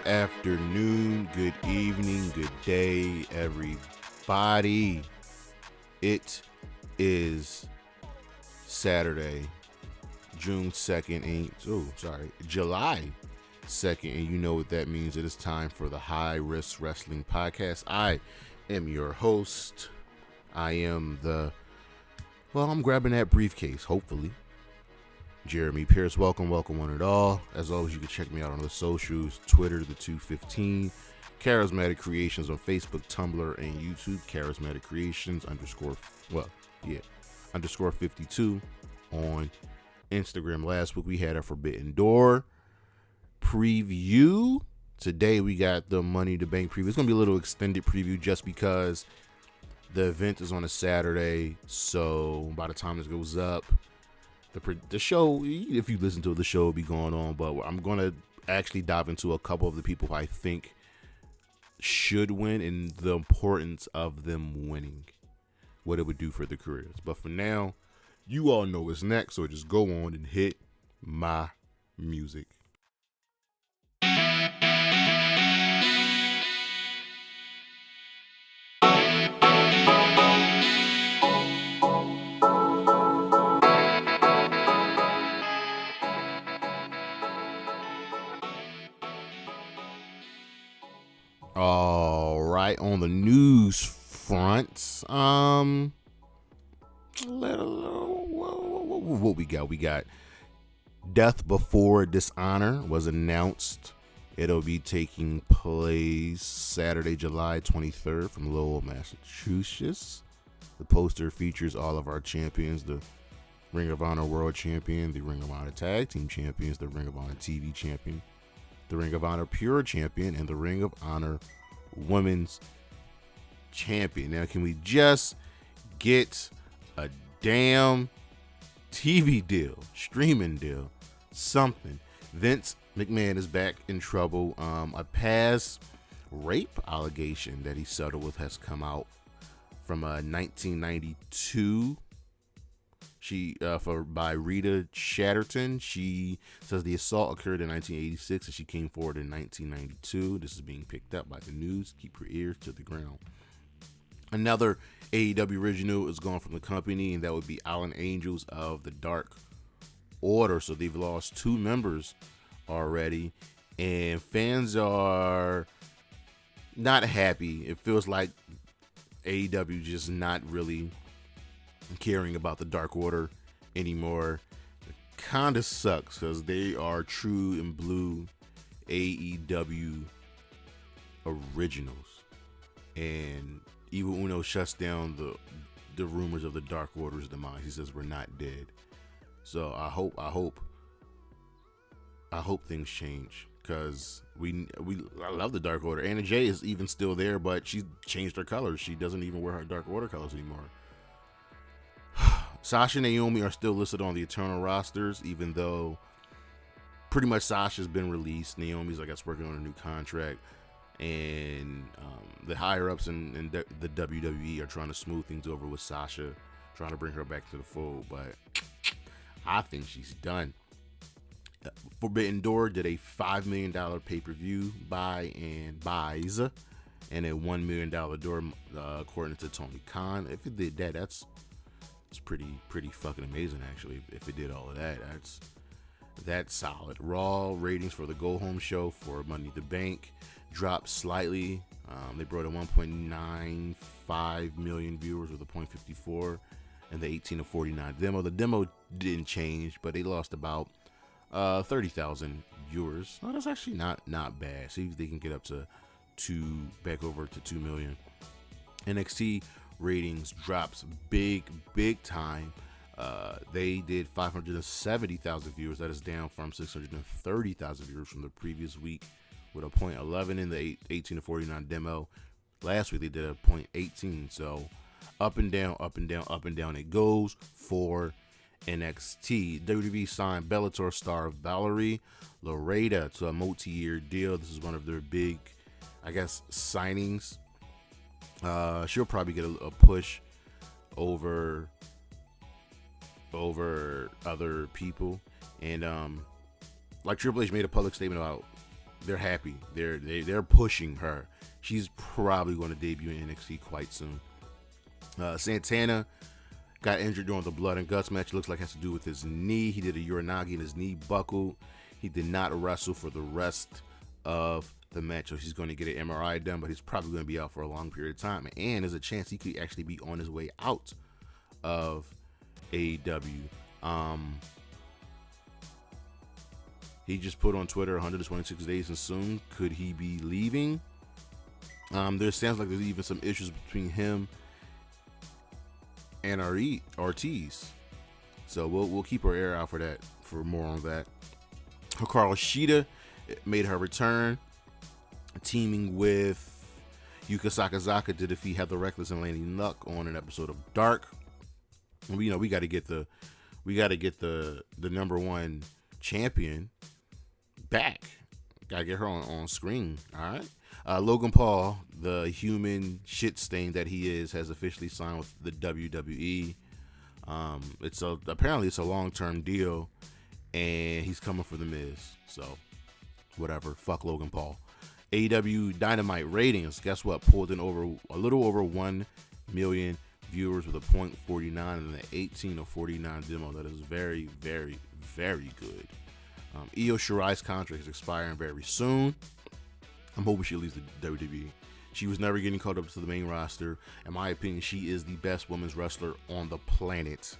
afternoon, good evening, good day, everybody. It is Saturday, June 2nd, July 2nd, and you know what that means. It is time for the High Risk Wrestling Podcast. I am your host. I'm grabbing that briefcase, hopefully. Jeremy Pierce, welcome one and all. As always, you can check me out on the socials, Twitter, the 215, Charismatic Creations on Facebook, Tumblr, and YouTube, Charismatic Creations _52 on Instagram. Last week we had a Forbidden Door preview. Today we got the Money to Bank preview. It's going to be a little extended preview just because the event is on a Saturday, so by the time this goes up, the show, if you listen to it, the show will be going on, but I'm going to actually dive into a couple of the people who I think should win and the importance of them winning, what it would do for their careers. But for now, you all know what's next, so just go on and hit my music. All right, on the news front, what we got? We got Death Before Dishonor was announced. It'll be taking place Saturday, July 23rd from Lowell, Massachusetts. The poster features all of our champions, the Ring of Honor World Champion, the Ring of Honor Tag Team Champions, the Ring of Honor TV Champion, the Ring of Honor Pure Champion, and the Ring of Honor Women's Champion. Now, can we just get a damn TV deal, streaming deal, something? Vince McMahon is back in trouble. A past rape allegation that he settled with has come out from 1992. By Rita Chatterton. She says the assault occurred in 1986 and she came forward in 1992. This is being picked up by the news. Keep your ears to the ground. Another AEW original is gone from the company, and that would be Allin Angels of the Dark Order. So they've lost 2 members already, and fans are not happy. It feels like AEW just not really caring about the Dark Order anymore. It kind of sucks because they are true and blue AEW originals, and Evil Uno shuts down the rumors of the Dark Order's demise. He says we're not dead. So I hope things change, because I love the Dark Order. Anna Jay is even still there, but she changed her colors. She doesn't even wear her Dark Order colors anymore. Sasha and Naomi are still listed on the Eternal rosters, even though pretty much Sasha's been released. Naomi's, I guess, working on a new contract, and the higher-ups in the WWE are trying to smooth things over with Sasha, trying to bring her back to the fold, but I think she's done. Forbidden Door did a $5 million pay-per-view buys and a $1 million door, according to Tony Khan. If it did that, that's pretty fucking amazing, actually. If it did all of that, that's solid. Raw ratings for the Go Home show for Money to Bank dropped slightly. They brought in 1.95 million viewers with a 0.54, and the 18 to 49 demo. The demo didn't change, but they lost about 30,000 viewers. Oh, that's actually not bad. See if they can get up to back over to 2 million. NXT ratings drops big time. They did 570,000 viewers. That is down from 630,000 viewers from the previous week, with a 0.11 in the 18 to 49 demo. Last week they did a 0.18. So up and down it goes for NXT. WWE signed Bellator star Valerie Loureda to a multi-year deal. This is one of their big, I guess, signings. She'll probably get a push over other people, and like Triple H made a public statement about they're happy. They're pushing her. She's probably going to debut in NXT quite soon. Santana got injured during the Blood and Guts match. It looks like it has to do with his knee. He did a Uranagi and his knee buckled. He did not wrestle for the rest of the match, so he's going to get an MRI done, but he's probably going to be out for a long period of time. And there's a chance he could actually be on his way out of AEW. He just put on Twitter 126 days and soon. Could he be leaving? There sounds like there's even some issues between him and Ortiz. So we'll keep our ear out for that, for more on that. Hikaru Shida made her return, teaming with Yuka Sakazaki to defeat Heather Reckless and Lady Luck on an episode of Dark. And we got to get the number one champion back. Gotta get her on screen. All right. Logan Paul, the human shit stain that he is, has officially signed with the WWE. Apparently it's a long-term deal, and he's coming for the Miz. So whatever. Fuck Logan Paul. AEW Dynamite ratings, guess what? Pulled in a little over 1 million viewers with a .49 and an 18/49 demo. That is very, very, very good. Io Shirai's contract is expiring very soon. I'm hoping she leaves the WWE. She was never getting called up to the main roster. In my opinion, she is the best women's wrestler on the planet.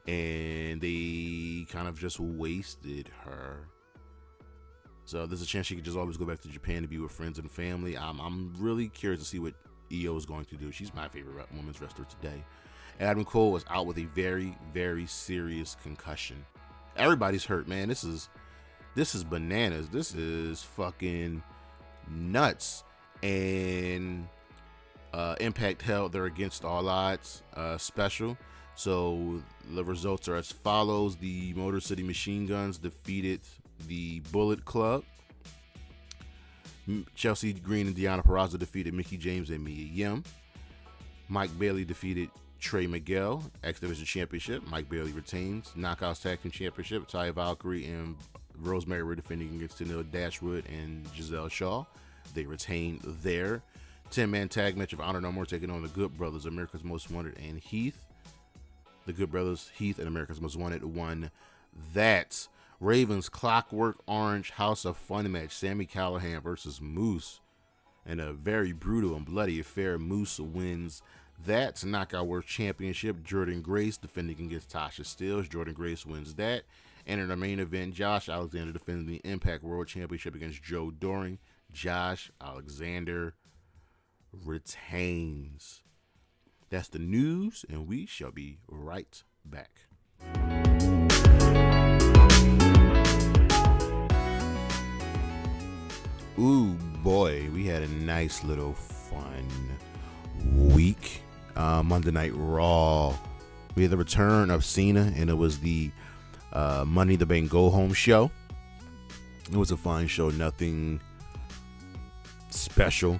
And they kind of just wasted her. So there's a chance she could just always go back to Japan to be with friends and family. I'm really curious to see what Io is going to do. She's my favorite women's wrestler today. Adam Cole was out with a very, very serious concussion. Everybody's hurt, man. This is bananas. This is fucking nuts. And Impact held their Against All Odds special. So the results are as follows. The Motor City Machine Guns defeated the Bullet Club. Chelsea Green and Deonna Purrazzo defeated Mickie James and Mia Yim. Mike Bailey defeated Trey Miguel, X Division Championship. Mike Bailey retains. Knockouts Tag Team Championship. Taya Valkyrie and Rosemary were defending against Tennille Dashwood and Giselle Shaw. They retain their 10-man tag match of Honor No More, taking on the Good Brothers, America's Most Wanted, and Heath. The Good Brothers, Heath, and America's Most Wanted won that. Ravens Clockwork Orange House of Fun match. Sami Callihan versus Moose. In a very brutal and bloody affair, Moose wins that. Knockout World Championship. Jordan Grace defending against Tasha Steelz. Jordan Grace wins that. And in the main event, Josh Alexander defending the Impact World Championship against Joe Doring. Josh Alexander retains. That's the news, and we shall be right back. Ooh, boy, we had a nice little fun week. Monday Night Raw. We had the return of Cena, and it was the Money in the Bank Go Home show. It was a fine show, nothing special.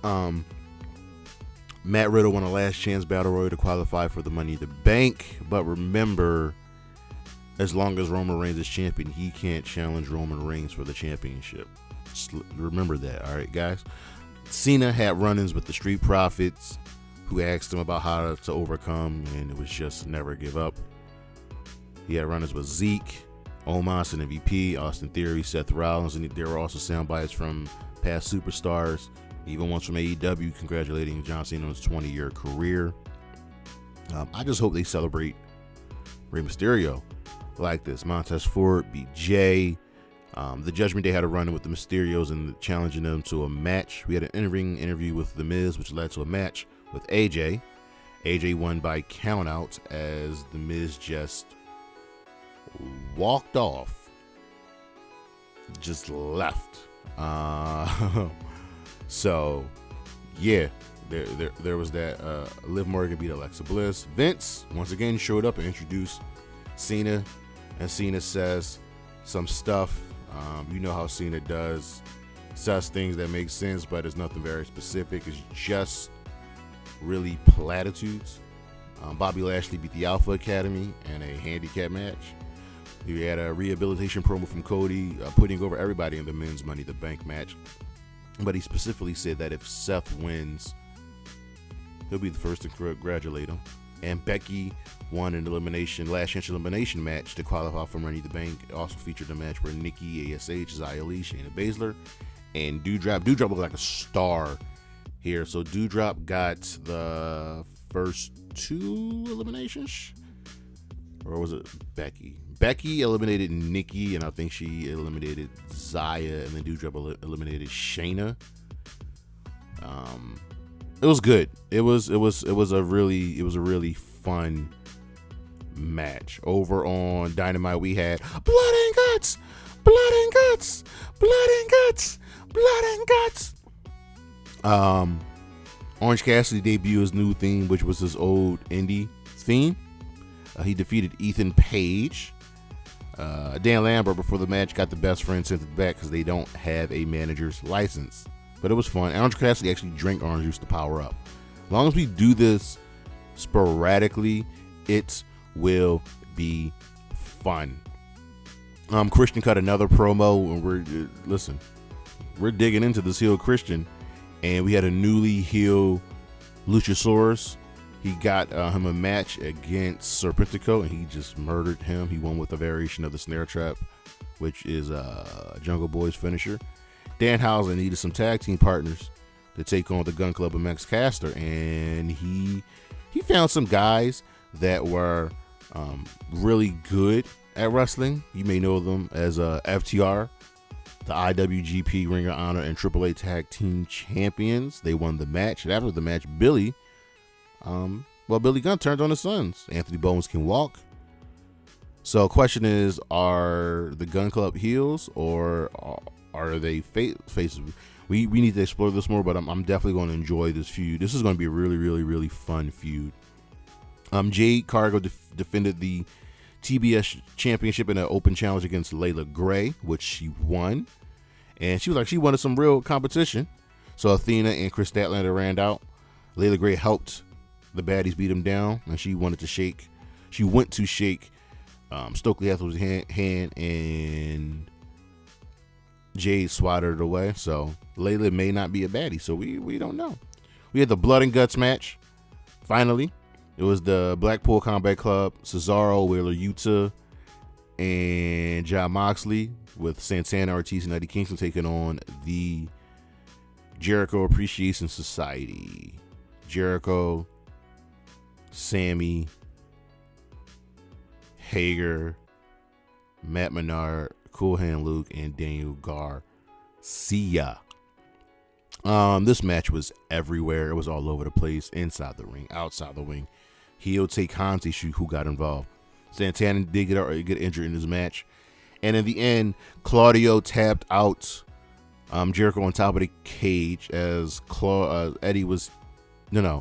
Matt Riddle won a last chance battle royal to qualify for the Money in the Bank, but remember, as long as Roman Reigns is champion, he can't challenge Roman Reigns for the championship. Just remember that, all right, guys? Cena had run-ins with the Street Profits, who asked him about how to overcome, and it was just never give up. He had run-ins with Zeke, Omos, and MVP, Austin Theory, Seth Rollins, and there were also sound bites from past superstars, even ones from AEW congratulating John Cena on his 20-year career. I just hope they celebrate Rey Mysterio like this. Montez Ford beat Jay. The Judgment Day had a run-in with the Mysterios and challenging them to a match. We had an in-ring interview with The Miz, which led to a match with AJ. AJ won by countout as The Miz just walked off, just left. So yeah, there was that. Liv Morgan beat Alexa Bliss. Vince once again showed up and introduced Cena, and Cena says some stuff. You know how Cena does, says things that make sense, but it's nothing very specific. It's just really platitudes. Bobby Lashley beat the Alpha Academy in a handicap match. We had a rehabilitation promo from Cody, putting over everybody in the men's Money in the Bank match. But he specifically said that if Seth wins, he'll be the first to congratulate him. And Becky won an last chance elimination match to qualify for Money in the Bank. It also featured a match where Nikki, ASH, Xia Li, Shayna Baszler, and Doudrop. Doudrop looked like a star here. So Doudrop got the first 2 eliminations, or was it Becky? Becky eliminated Nikki, and I think she eliminated Xia, and then Doudrop eliminated Shayna. It was good. It was a really fun match. Over on Dynamite, we had blood and guts, blood and guts, blood and guts, blood and guts. Orange Cassidy debuted his new theme, which was his old indie theme. He defeated Ethan Page. Dan Lambert, before the match, got the best friend sent it back because they don't have a manager's license. But it was fun. Orange Cassidy actually drank orange juice to power up. As long as we do this sporadically, it will be fun. Christian cut another promo, and we're digging into this heel Christian, and we had a newly heel Luchasaurus. He got him a match against Serpentico, and he just murdered him. He won with a variation of the snare trap, which is Jungle Boy's finisher. Danhausen needed some tag team partners to take on the Gun Club and Max Caster, and he found some guys that were really good at wrestling. You may know them as FTR, the IWGP Ring of Honor and AAA Tag Team Champions. They won the match, and after the match, Billy Gunn turned on his sons. Anthony Bowens can walk. So question is, are the Gun Club heels or are they faces? We need to explore this more, but I'm definitely going to enjoy this feud. This is going to be a really, really, really fun feud. Jade Cargill defended the TBS Championship in an open challenge against Layla Gray, which she won. And she was like, she wanted some real competition. So Athena and Chris Statlander ran out. Layla Gray helped the baddies beat him down, and she went to shake Stokely Hathaway's hand, and Jade swatted it away. So Layla may not be a baddie, so we don't know. We had the Blood and Guts match. Finally, it was the Blackpool Combat Club, Cesaro, Wheeler Yuta, and Jon Moxley with Santana Ortiz and Eddie Kingston taking on the Jericho Appreciation Society. Jericho, Sami, Hager, Matt Menard, Cool Hand Luke, and Daniel Garcia. This match was everywhere. It was all over the place, inside the ring, outside the ring. Heel Teikan's issue who got involved. Santana did get injured in this match. And in the end, Claudio tapped out Jericho on top of the cage as Eddie was...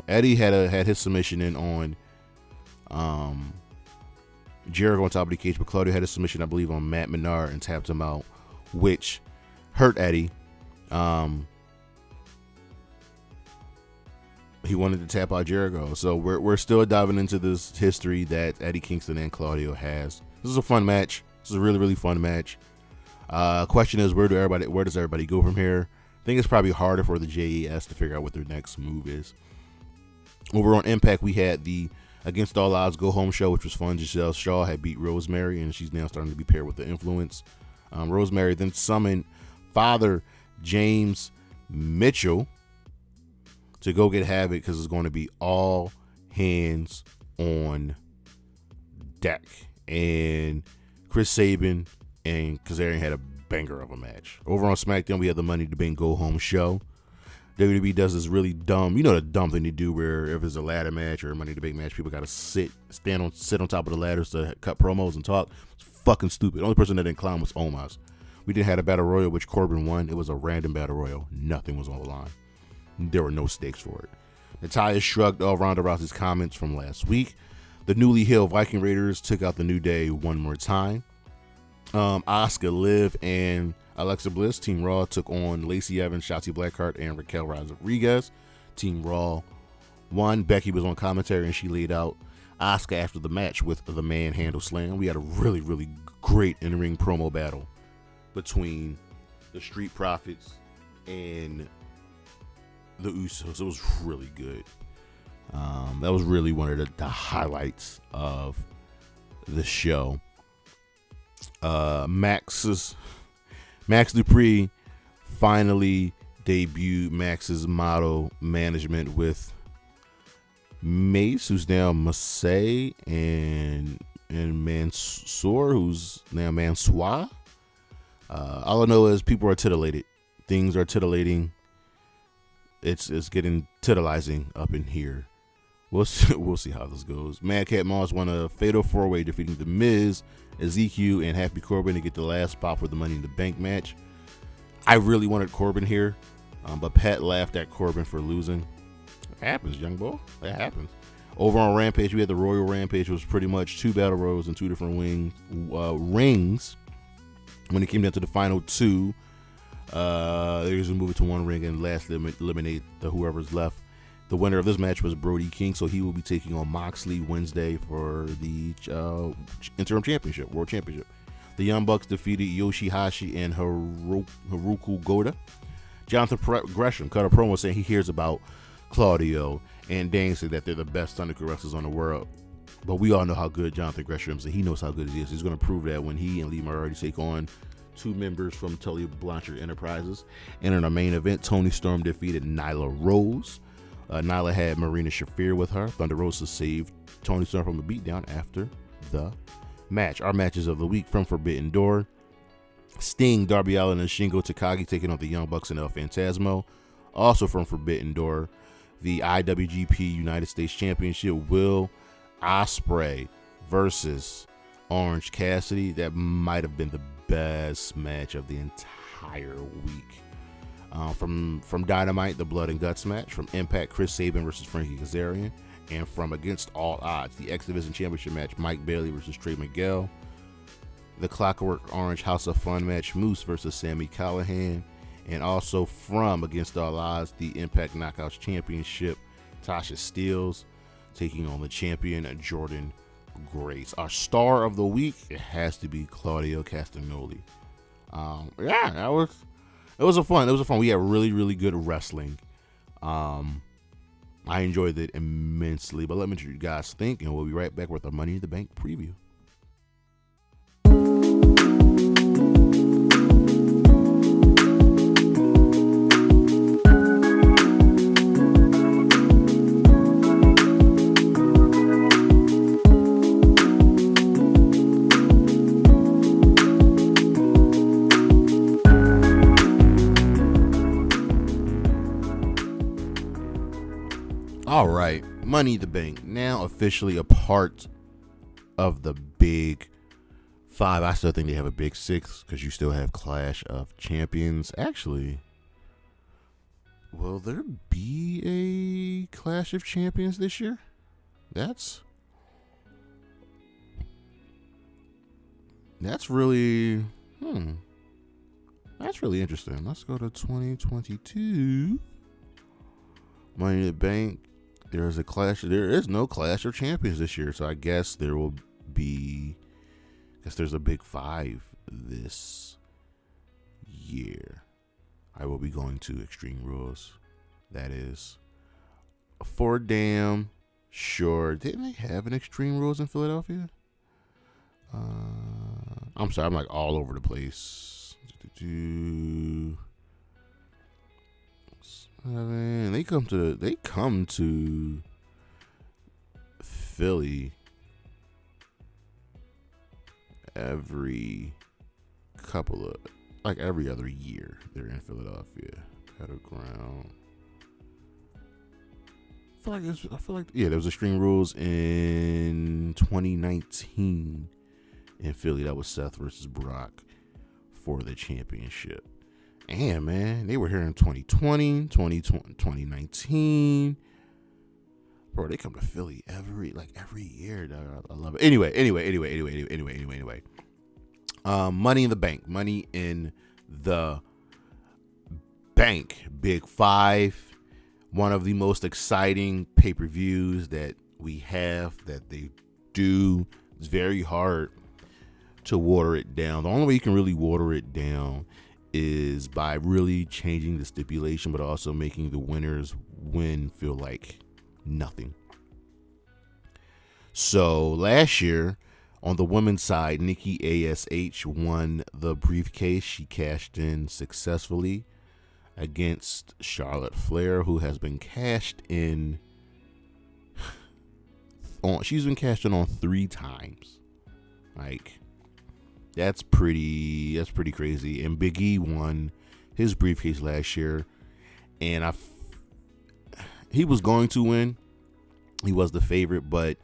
Eddie had his submission in on Jericho on top of the cage, but Claudio had his submission, I believe, on Matt Menard and tapped him out, which hurt Eddie. He wanted to tap out Jericho. So we're still diving into this history that Eddie Kingston and Claudio has. This is a fun match. This is a really, really fun match. Question is, where does everybody go from here? I think it's probably harder for the JAS to figure out what their next move is. Over on Impact, we had the Against All Odds Go Home show, which was fun. Giselle Shaw had beat Rosemary, and she's now starting to be paired with the Influence. Rosemary then summoned Father James Mitchell to go get Havoc because it's going to be all hands on deck. And Chris Sabin and Kazarian had a banger of a match. Over on SmackDown, we had the Money in the Bank Go Home show. WWE does this really dumb, the dumb thing they do where if it's a ladder match or a Money in the Bank match, people got to sit on top of the ladders to cut promos and talk. It's fucking stupid. The only person that didn't clown was Omos. We did have a battle royal, which Corbin won. It was a random battle royal. Nothing was on the line. There were no stakes for it. Natalya shrugged off Ronda Rousey's comments from last week. The newly healed Viking Raiders took out the New Day one more time. Asuka, Liv, and Alexa Bliss, Team Raw, took on Lacey Evans, Shotzi Blackheart, and Raquel Rodriguez. Team Raw won. Becky was on commentary, and she laid out Asuka after the match with the manhandle slam. We had a really, really great in-ring promo battle between the Street Profits and the Usos. It was really good. That was really one of the highlights of the show. Max Dupree finally debuted Max's model management with Mace, who's now Masay, and Mansoor, who's now Mansoir. All I know is people are titillated. Things are titillating. It's getting titillizing up in here. We'll see how this goes. Madcap Moss won a fatal 4-way, defeating The Miz, Ezekiel, and Happy Corbin to get the last spot for the Money in the Bank match. I really wanted Corbin here, but Pat laughed at Corbin for losing. It happens, young boy. That happens. Over on Rampage, we had the Royal Rampage, which was pretty much 2 battle royals and 2 different rings. When it came down to the final 2, they're going to move it to 1 ring and last eliminate whoever's left. The winner of this match was Brody King, so he will be taking on Moxley Wednesday for the interim championship, world championship. The Young Bucks defeated Yoshihashi and Haruku Goda. Jonathan Gresham cut a promo saying he hears about Claudio and Dane said that they're the best Thundercat wrestlers on the world. But we all know how good Jonathan Gresham is, and he knows how good he is. He's going to prove that when he and Lee Moriarty take on 2 members from Tully Blanchard Enterprises. And in our main event, Toni Storm defeated Nyla Rose. Nyla had Marina Shafir with her. Thunder Rosa saved Toni Storm from a beatdown after the match. Our matches of the week from Forbidden Door: Sting, Darby Allin, and Shingo Takagi taking on the Young Bucks and El Fantasmo. Also from Forbidden Door, the IWGP United States Championship, Will Ospreay versus Orange Cassidy. That might have been the best match of the entire week. From Dynamite, the Blood and Guts match. From Impact, Chris Sabin versus Frankie Kazarian. And from Against All Odds, the X Division Championship match, Mike Bailey versus Trey Miguel. The Clockwork Orange House of Fun match, Moose versus Sami Callihan. And also from Against All Odds, the Impact Knockouts Championship, Tasha Steelz taking on the champion Jordan Grace. Our star of the week, it has to be Claudio Castagnoli. It was a fun. We had really good wrestling. I enjoyed it immensely. But let me know what you guys think, and we'll be right back with our Money in the Bank preview. All right, Money in the Bank, now officially a part of the Big 5. I still think they have a Big 6 because you still have Clash of Champions. Actually, will there be a Clash of Champions this year? That's really that's really interesting. Let's go to 2022 Money in the Bank. There is no Clash of Champions this year, so I guess there will be. I guess there's a Big 5 this year. I will be going to Extreme Rules. That is for damn sure. Didn't they have an Extreme Rules in Philadelphia? I'm sorry, I'm like all over the place. They come to Philly every other year. They're in Philadelphia. Battleground. I feel like there was Extreme Rules in 2019 in Philly. That was Seth versus Brock for the championship. And man, they were here in 2020, 2019. Bro, they come to Philly every year. I love it. Anyway. Money in the Bank. Money in the Bank. Big 5. One of the most exciting pay-per-views that we have, that they do. It's very hard to water it down. The only way you can really water it down is by really changing the stipulation, but also making the winner's win feel like nothing. So last year, on the women's side, Nikki ASH won the briefcase. She cashed in successfully against Charlotte Flair, who has been cashed in on. She's been cashed in on 3 times. Like, that's pretty crazy. And Big E won his briefcase last year, and he was going to win. He was the favorite, but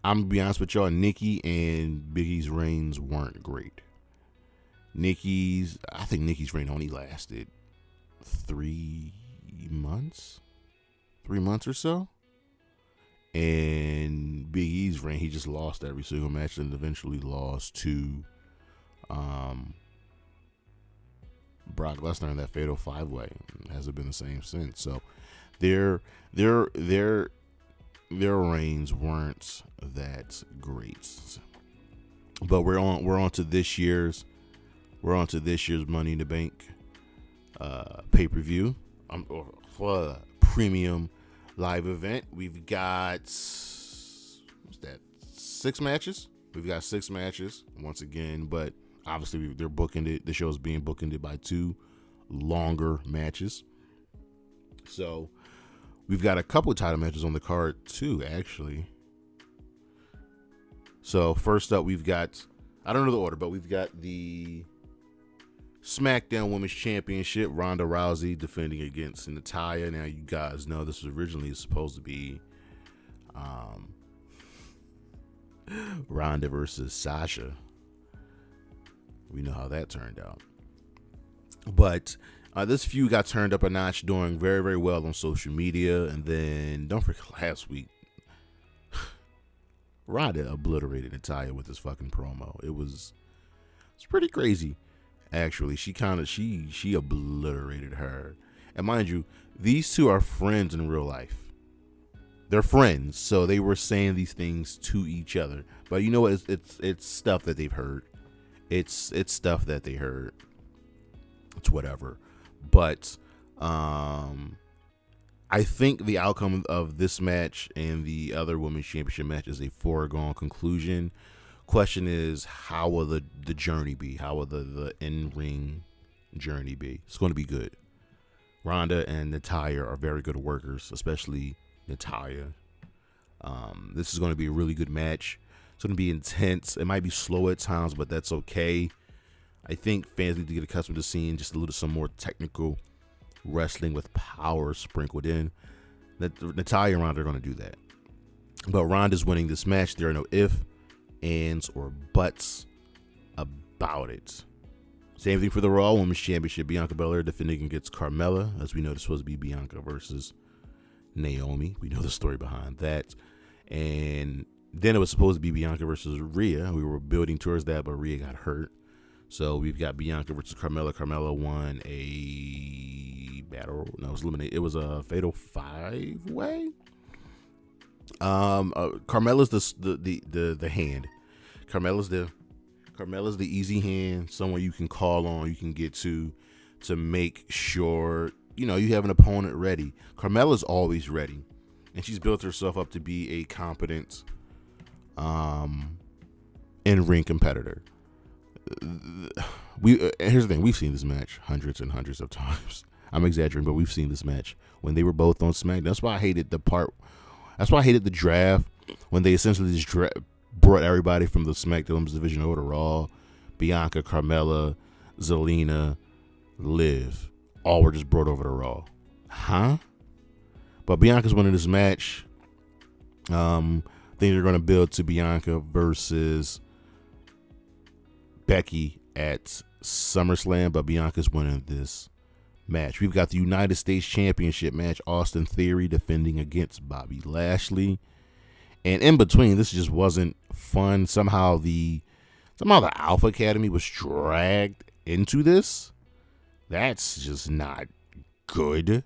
I'm gonna be honest with y'all, Nikki and Big E's reigns weren't great. I think Nikki's reign only lasted 3 months or so. And Big E's reign, he just lost every single match and eventually lost to Brock Lesnar in that fatal 5-way. Hasn't been the same since. So their reigns weren't that great. But we're on to this year's Money in the Bank pay-per-view or premium live event. We've got 6 matches. We've got 6 matches once again, but obviously they're booking it. The show's being bookended by 2 longer matches. So we've got a couple of title matches on the card too, actually. So first up, we've got, I don't know the order, but we've got the SmackDown Women's Championship, Ronda Rousey defending against Natalya. Now, you guys know this was originally supposed to be Ronda versus Sasha. We know how that turned out. But this feud got turned up a notch, doing very, very well on social media. And then, don't forget, last week, Ronda obliterated Natalya with this fucking promo. It's pretty crazy. Actually, she obliterated her. And mind you, these two are friends in real life. They're friends, so they were saying these things to each other. But you know what? It's stuff that they've heard. It's stuff that they heard. It's whatever. But I think the outcome of this match and the other women's championship match is a foregone conclusion. Question is, how will the journey be? How will the in-ring journey be? It's going to be good. Ronda and Natalya are very good workers, especially Natalya. This is going to be a really good match. It's going to be intense. It might be slow at times, but that's okay. I think fans need to get accustomed to seeing just some more technical wrestling with power sprinkled in. Natalya and Ronda are going to do that. But Ronda's winning this match. There are no ifs, ands, or buts about it. Same thing for the Raw Women's Championship. Bianca Belair defending against Carmella. As we know, this was supposed to be Bianca versus Naomi. We know the story behind that. And then it was supposed to be Bianca versus Rhea. We were building towards that, but Rhea got hurt. So we've got Bianca versus Carmella. Carmella won a battle. No, it was eliminated. It was a fatal 5-way. Carmella's the hand. Carmella's the easy hand, someone you can call on, you can get to make sure you have an opponent ready. Carmella's always ready, and she's built herself up to be a competent in-ring competitor. Here's the thing: we've seen this match hundreds and hundreds of times. I'm exaggerating, but we've seen this match when they were both on SmackDown. That's why I hated the draft when they essentially just brought everybody from the SmackDown Women's division over to Raw. Bianca, Carmella, Zelina, Liv, all were just brought over to Raw. Huh? But Bianca's winning this match. I think they're going to build to Bianca versus Becky at SummerSlam, but Bianca's winning this match. We've got the United States Championship match. Austin Theory defending against Bobby Lashley. And in between, this just wasn't fun. Somehow the Alpha Academy was dragged into this. That's just not good.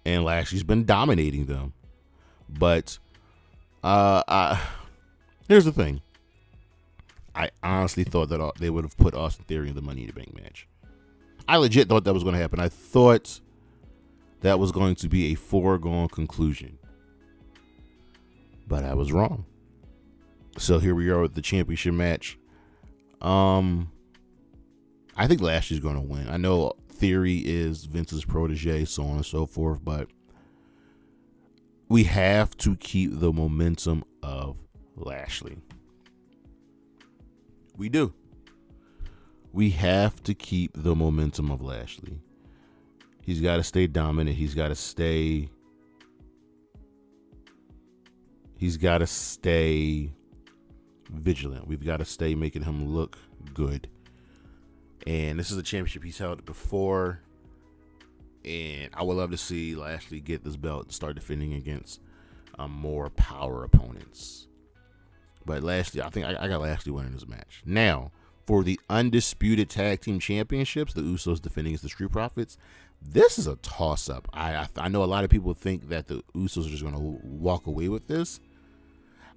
And Lashley's been dominating them. But here's the thing. I honestly thought that they would have put Austin Theory in the Money in the Bank match. I legit thought that was going to happen. I thought that was going to be a foregone conclusion. But I was wrong. So here we are with the championship match. I think Lashley's going to win. I know Theory is Vince's protege, so on and so forth, but we have to keep the momentum of Lashley. We do. We have to keep the momentum of Lashley. He's got to stay dominant. He's got to stay vigilant. We've got to stay making him look good. And this is a championship he's held before. And I would love to see Lashley get this belt and start defending against more power opponents. But Lashley, I think I got Lashley winning this match. Now, for the undisputed tag team championships, the Usos defending against the Street Profits, this is a toss-up. I know a lot of people think that the Usos are just going to walk away with this.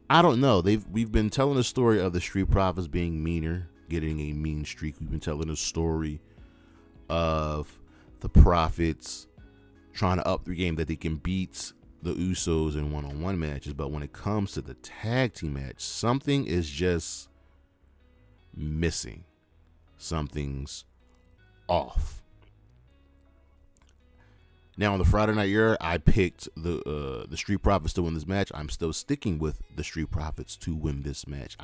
I don't know. We've been telling the story of the Street Profits being meaner, getting a mean streak. We've been telling the story of the Profits trying to up their game that they can beat the Usos in one-on-one matches. But when it comes to the tag team match, something is just missing. Something's off. Now on the Friday Night Era, I picked the Street Profits to win this match. I'm still sticking with the Street Profits to win this match.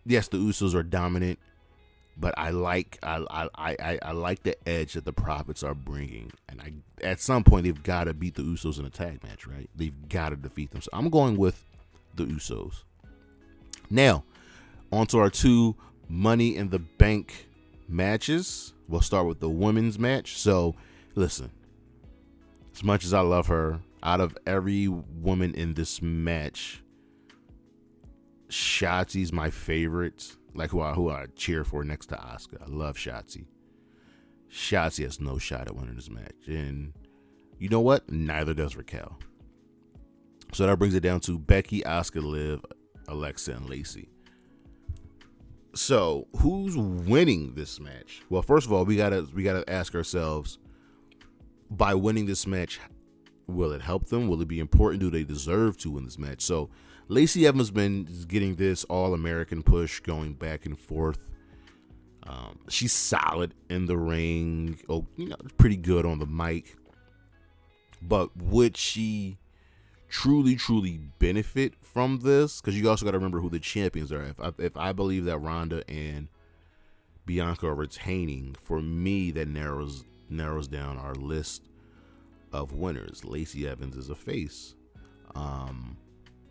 Yes, the Usos are dominant, but I like the edge that the Profits are bringing, and at some point they've got to beat the Usos in a tag match, right? They've got to defeat them. So I'm going with the Usos. Now, on to our two Money in the Bank matches. We'll start with the women's match. So, listen, as much as I love her, out of every woman in this match, Shotzi's my favorite, like who I cheer for next to Asuka. I love Shotzi. Shotzi has no shot at winning this match. And you know what? Neither does Raquel. So that brings it down to Becky, Asuka, Liv, Alexa, and Lacey. So, who's winning this match? Well, first of all, we gotta ask ourselves, by winning this match, will it help them? Will it be important? Do they deserve to win this match? So, Lacey Evans has been getting this All-American push going back and forth. She's solid in the ring. Pretty good on the mic. But would she truly benefit from this? Because you also got to remember who the champions are. If I believe that Ronda and Bianca are retaining, for me that narrows down our list of winners. Lacey Evans is a face.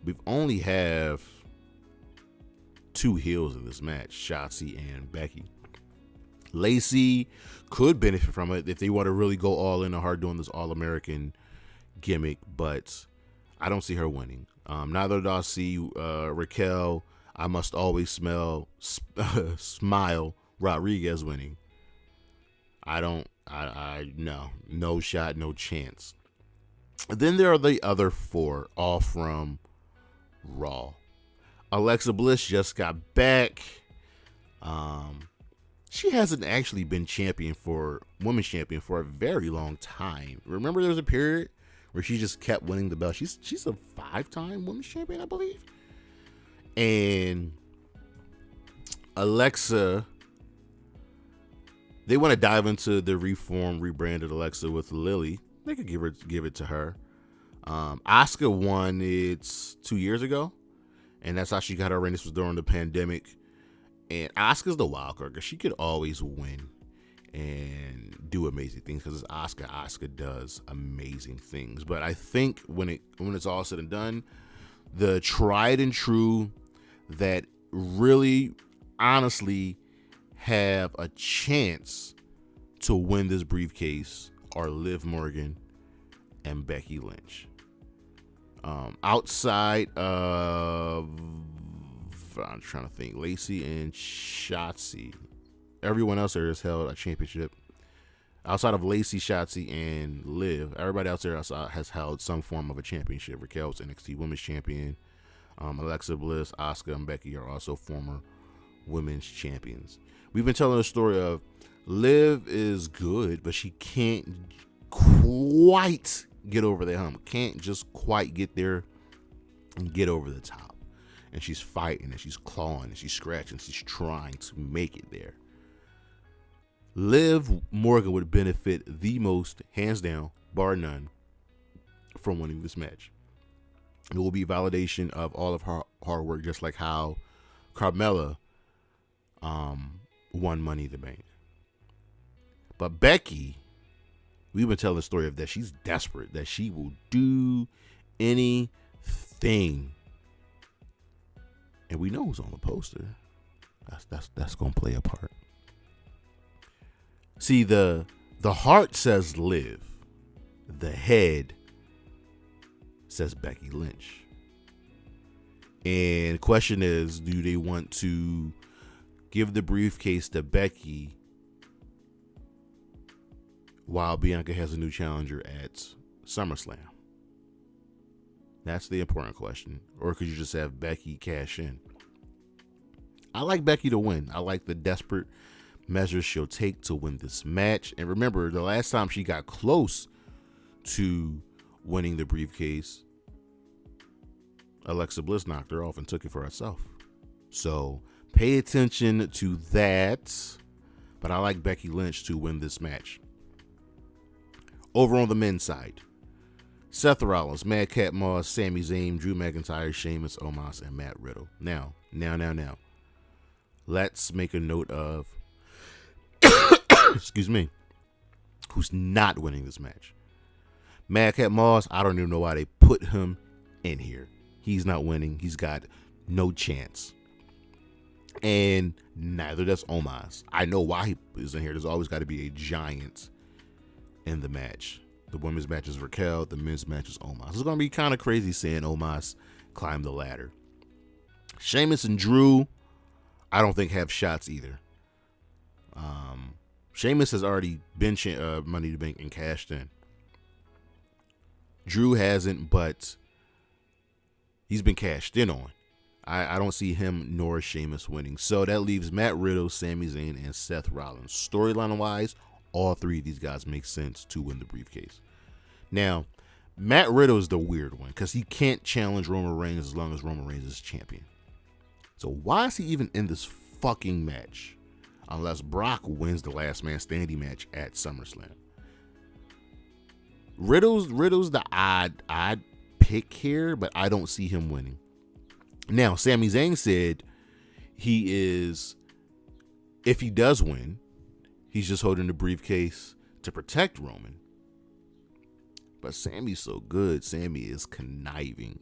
We've only have two heels in this match, Shotzi and Becky. Lacey could benefit from it if they want to really go all in and hard doing this All-American gimmick, but I don't see her winning. Neither do I see Raquel, I must always smile Rodriguez winning. No shot, no chance. Then there are the other four, all from Raw. Alexa Bliss just got back. She hasn't actually been women's champion for a very long time. Remember there was a period where she just kept winning the belt. She's a 5-time women's champion, I believe. And Alexa, they want to dive into the rebranded Alexa with Lily. They could give it to her. Asuka won it 2 years ago, and that's how she got her ring. This was during the pandemic. And Asuka's the wild card because she could always win and do amazing things because it's Asuka. Asuka does amazing things. But I think when it's all said and done, the tried and true that really honestly have a chance to win this briefcase are Liv Morgan and Becky Lynch. Outside of, I'm trying to think, Lacey and Shotzi, everyone else there has held a championship. Outside of Lacey, Shotzi, and Liv, everybody else there has held some form of a championship. Raquel's NXT Women's Champion. Alexa Bliss, Asuka, and Becky are also former women's champions. We've been telling the story of Liv is good, but she can't quite get over the hump. Can't just quite get there and get over the top. And she's fighting and she's clawing and she's scratching. She's trying to make it there. Liv Morgan would benefit the most, hands down, bar none, from winning this match. It will be validation of all of her hard work, just like how Carmella won Money in the Bank. But Becky, we've been telling the story of that she's desperate, that she will do anything. And we know who's on the poster. That's gonna play a part. See, the heart says Liv. The head says Becky Lynch. And the question is, do they want to give the briefcase to Becky while Bianca has a new challenger at SummerSlam? That's the important question. Or could you just have Becky cash in? I like Becky to win. I like the desperate measures she'll take to win this match. And remember, the last time she got close to winning the briefcase, Alexa Bliss knocked her off and took it for herself. So pay attention to that. But I like Becky Lynch to win this match. Over on the men's side, Seth Rollins, Madcap Moss, Sami Zayn, Drew McIntyre, Sheamus, Omos, and Matt Riddle. Now. Let's make a note of excuse me, who's not winning this match. Madcap Moss, I don't even know why they put him in here. He's not winning. He's got no chance. And neither does Omos. I know why he is in here. There's always got to be a giant in the match. The women's match is Raquel. The men's match is Omos. It's going to be kind of crazy seeing Omos climb the ladder. Sheamus and Drew, I don't think have shots either. Sheamus has already been Money to Bank and cashed in. Drew hasn't, but he's been cashed in on. I don't see him nor Sheamus winning. So that leaves Matt Riddle, Sami Zayn, and Seth Rollins. Storyline-wise, all three of these guys make sense to win the briefcase. Now, Matt Riddle is the weird one because he can't challenge Roman Reigns as long as Roman Reigns is champion. So why is he even in this fucking match? Unless Brock wins the last man standing match at SummerSlam. Riddle's the odd pick here, but I don't see him winning. Now, Sami Zayn said he is, if he does win, he's just holding the briefcase to protect Roman. But Sami's so good. Sami is conniving.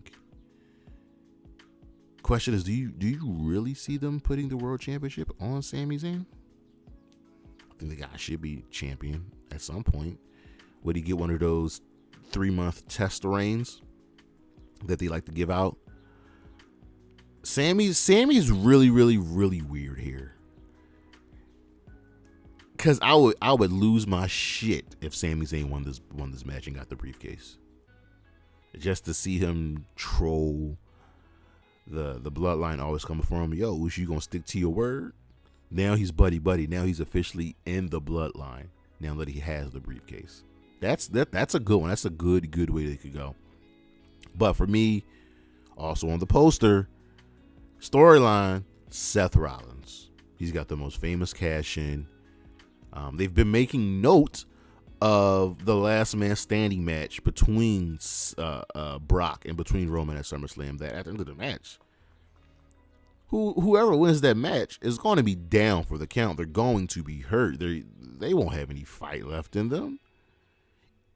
Question is, do you really see them putting the world championship on Sami Zayn? I think the guy should be champion at some point. Would he get one of those 3-month test reigns that they like to give out? Sammy's really weird here. Cause I would lose my shit if Sami Zayn won this match and got the briefcase. Just to see him troll the bloodline always coming for him. Yo, was you gonna stick to your word? Now he's buddy. Now he's officially in the bloodline. Now that he has the briefcase. That's a good one. That's a good way they could go. But for me, also on the poster, storyline, Seth Rollins. He's got the most famous cash in. They've been making note of the last man standing match between Brock and between Roman at SummerSlam, that at the end of the match, whoever wins that match is going to be down for the count. They're going to be hurt. They won't have any fight left in them.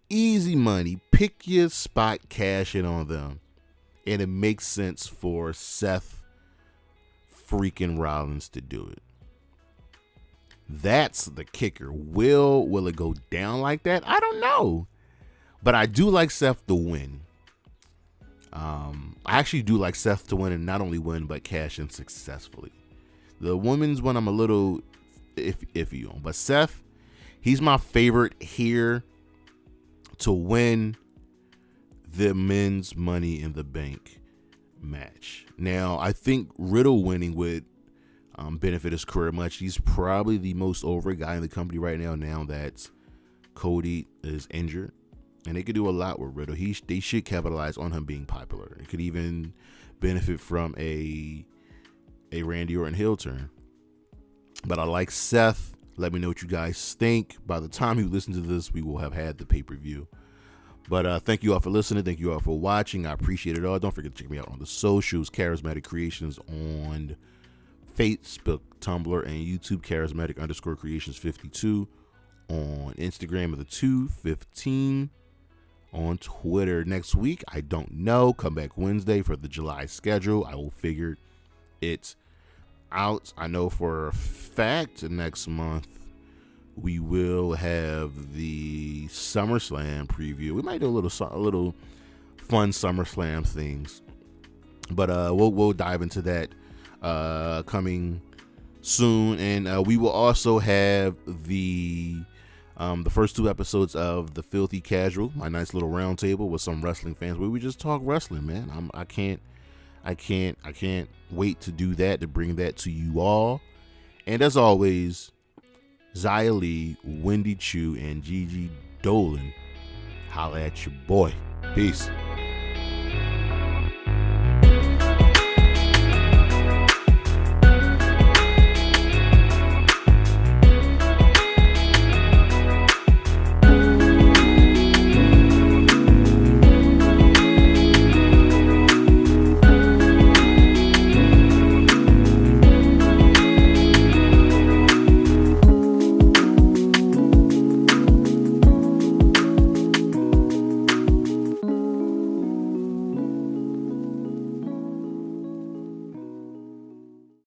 Easy money. Pick your spot, cash in on them. And it makes sense for Seth freaking Rollins to do it. That's the kicker. Will it go down like that? I don't know. But I do like Seth to win. I actually do like Seth to win, and not only win, but cash in successfully. The women's one I'm a little iffy on. But Seth, he's my favorite here to win the men's Money in the Bank match. Now, I think Riddle winning would benefit his career much. He's probably the most over guy in the company right now that Cody is injured. And they could do a lot with Riddle. They should capitalize on him being popular. It could even benefit from a Randy Orton heel turn. But I like Seth. Let me know what you guys think. By the time you listen to this, we will have had the pay-per-view. But thank you all for listening. Thank you all for watching. I appreciate it all. Don't forget to check me out on the socials. Charismatic Creations on Facebook, Tumblr, and YouTube. Charismatic_Creations52 on Instagram of the 215. On Twitter next week, I don't know. Come back Wednesday for the July schedule. I will figure it out. I know for a fact next month we will have the SummerSlam preview. We might do a little fun SummerSlam things, but we'll dive into that coming soon, and we will also have the first 2 episodes of The Filthy Casual, my nice little round table with some wrestling fans where we just talk wrestling, man. I can't wait to do that, to bring that to you all. And as always, Xia Li, Wendy Chu, and Gigi Dolan, holla at your boy. Peace.